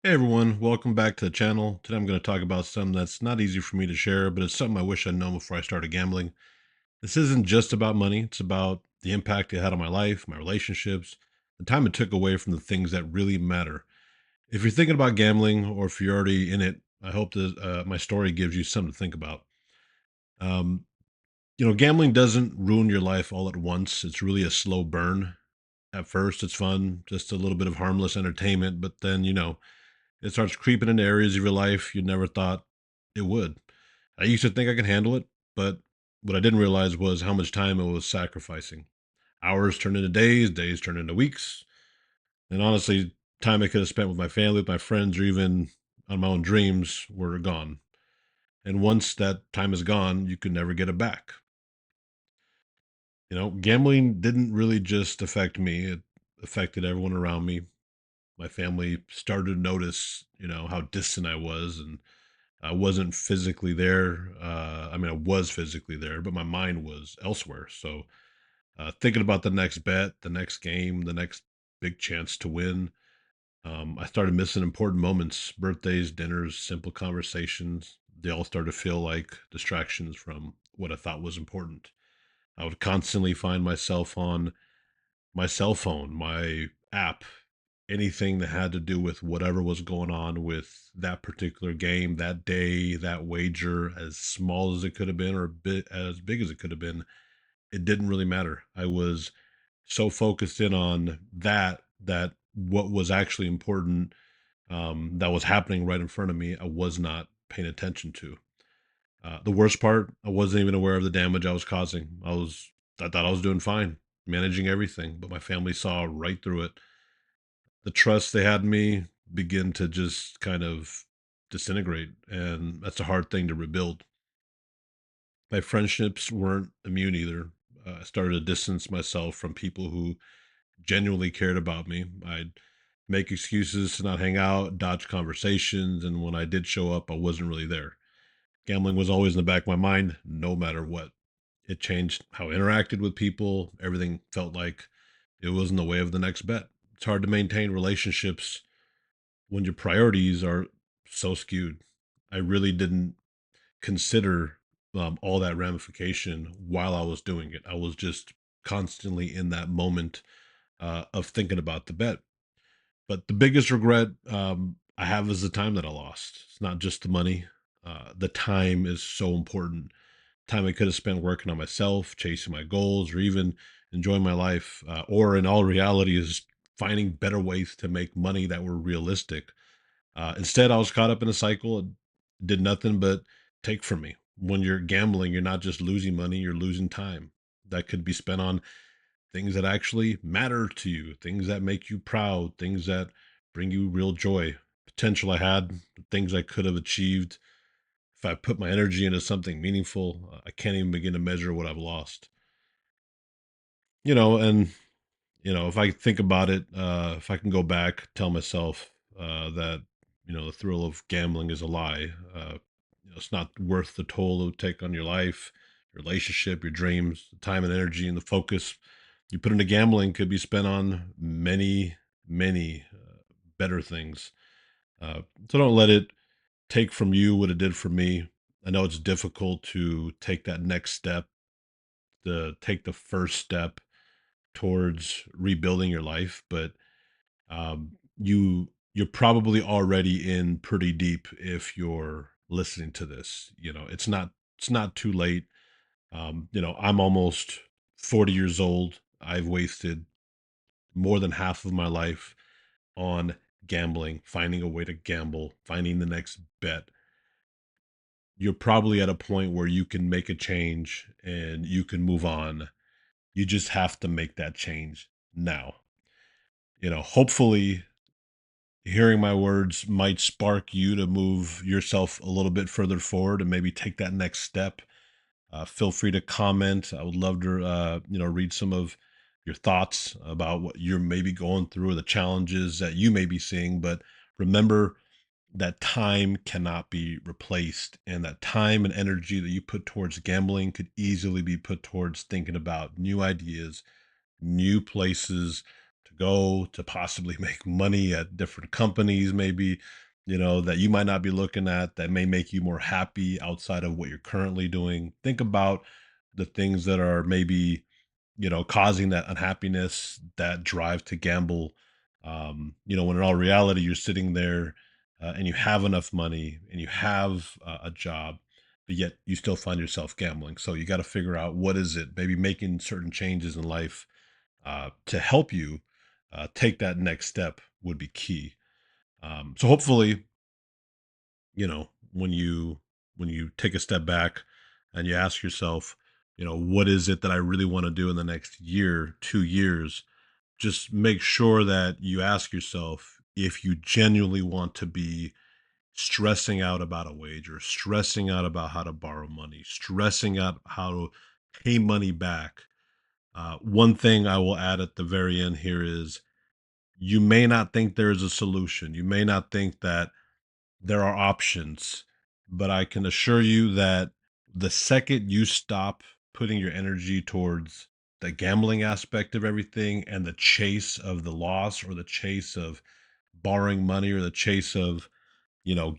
Hey everyone, welcome back to the channel. Today I'm going to talk about something that's not easy for me to share, but it's something I wish I'd known before I started gambling. This isn't just about money, it's about the impact it had on my life, my relationships, the time it took away from the things that really matter. If you're thinking about gambling or if you're already in it, I hope that my story gives you something to think about. Um, Gambling doesn't ruin your life all at once, it's really a slow burn. At first, it's fun, just a little bit of harmless entertainment, but then, it starts creeping into areas of your life you never thought it would. I used to think I could handle it, but what I didn't realize was how much time it was sacrificing. Hours turned into days, days turned into weeks, and honestly, time I could have spent with my family, with my friends, or even on my own dreams were gone. And once that time is gone, you can never get it back. Gambling didn't really just affect me, it affected everyone around me. My family started to notice, how distant I was, and I wasn't physically there. I mean, I was physically there, but my mind was elsewhere. So, thinking about the next bet, the next game, the next big chance to win, I started missing important moments, birthdays, dinners, simple conversations. They all started to feel like distractions from what I thought was important. I would constantly find myself on my cell phone, my app, anything that had to do with whatever was going on with that particular game, that day, that wager, as small as it could have been or a bit as big as it could have been, it didn't really matter. I was so focused in on that what was actually important, that was happening right in front of me, I was not paying attention to. The worst part, I wasn't even aware of the damage I was causing. I thought I was doing fine, managing everything, but my family saw right through it. The trust they had in me begin to just kind of disintegrate, and that's a hard thing to rebuild. My friendships weren't immune either. I started to distance myself from people who genuinely cared about me. I'd make excuses to not hang out, dodge conversations, and when I did show up, I wasn't really there. Gambling was always in the back of my mind, no matter what. It changed how I interacted with people. Everything felt like it was in the way of the next bet. It's hard to maintain relationships when your priorities are so skewed. I really didn't consider all that ramification while I was doing it. I was just constantly in that moment of thinking about the bet. But the biggest regret I have is the time that I lost. It's not just the money. The time is so important. Time I could have spent working on myself, chasing my goals, or even enjoying my life. Or in all reality, is finding better ways to make money that were realistic. Instead, I was caught up in a cycle. It did nothing but take from me. When you're gambling, you're not just losing money, you're losing time that could be spent on things that actually matter to you, things that make you proud, things that bring you real joy. Potential I had, things I could have achieved if I put my energy into something meaningful. I can't even begin to measure what I've lost. And if I think about it, if I can go back, tell myself that the thrill of gambling is a lie. It's not worth the toll it would take on your life, your relationship, your dreams, the time and energy, and the focus you put into gambling could be spent on many, many better things. So don't let it take from you what it did for me. I know it's difficult to take that next step, to take the first step towards rebuilding your life, but you're probably already in pretty deep if you're listening to this. It's not too late. I'm almost 40 years old. I've wasted more than half of my life on gambling, finding a way to gamble, finding the next bet. You're probably at a point where you can make a change and you can move on. You just have to make that change now. Hopefully hearing my words might spark you to move yourself a little bit further forward and maybe take that next step. Feel free to comment. I would love to, read some of your thoughts about what you're maybe going through or the challenges that you may be seeing. But remember that time cannot be replaced, and that time and energy that you put towards gambling could easily be put towards thinking about new ideas, new places, to go to possibly make money at different companies, maybe, that you might not be looking at that may make you more happy outside of what you're currently doing. Think about the things that are maybe causing that unhappiness, that drive to gamble. When in all reality, you're sitting there and you have enough money and you have a job, but yet you still find yourself gambling. So you got to figure out what is it, maybe making certain changes in life to help you take that next step would be key. So hopefully, when you take a step back and you ask yourself, what is it that I really want to do in the next year, 2 years, just make sure that you ask yourself if you genuinely want to be stressing out about a wager, stressing out about how to borrow money, stressing out how to pay money back. One thing I will add at the very end here is you may not think there is a solution. You may not think that there are options, but I can assure you that the second you stop putting your energy towards the gambling aspect of everything and the chase of the loss or the chase of borrowing money or the chase of,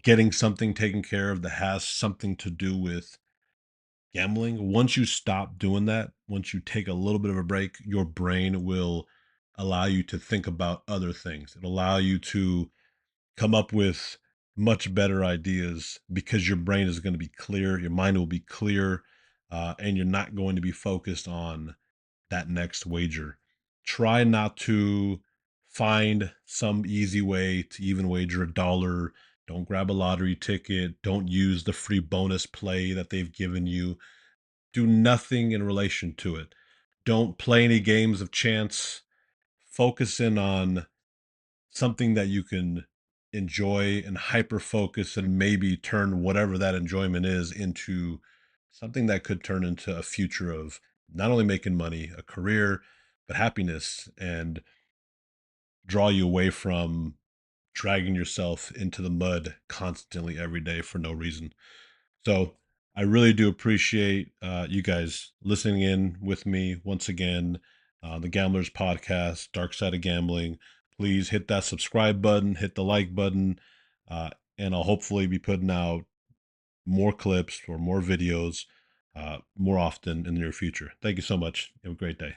getting something taken care of that has something to do with gambling, once you stop doing that, once you take a little bit of a break, your brain will allow you to think about other things. It'll allow you to come up with much better ideas because your brain is going to be clear, your mind will be clear, and you're not going to be focused on that next wager. Try not to find some easy way to even wager $1. Don't grab a lottery ticket. Don't use the free bonus play that they've given you. Do nothing in relation to it. Don't play any games of chance. Focus in on something that you can enjoy and hyper focus and maybe turn whatever that enjoyment is into something that could turn into a future of not only making money, a career, but happiness and draw you away from dragging yourself into the mud constantly every day for no reason. So I really do appreciate you guys listening in with me once again. The Gamblers Podcast, Dark Side of Gambling. Please hit that subscribe button, hit the like button, uh, and I'll hopefully be putting out more clips or more videos more often in the near future. Thank you so much. Have a great day.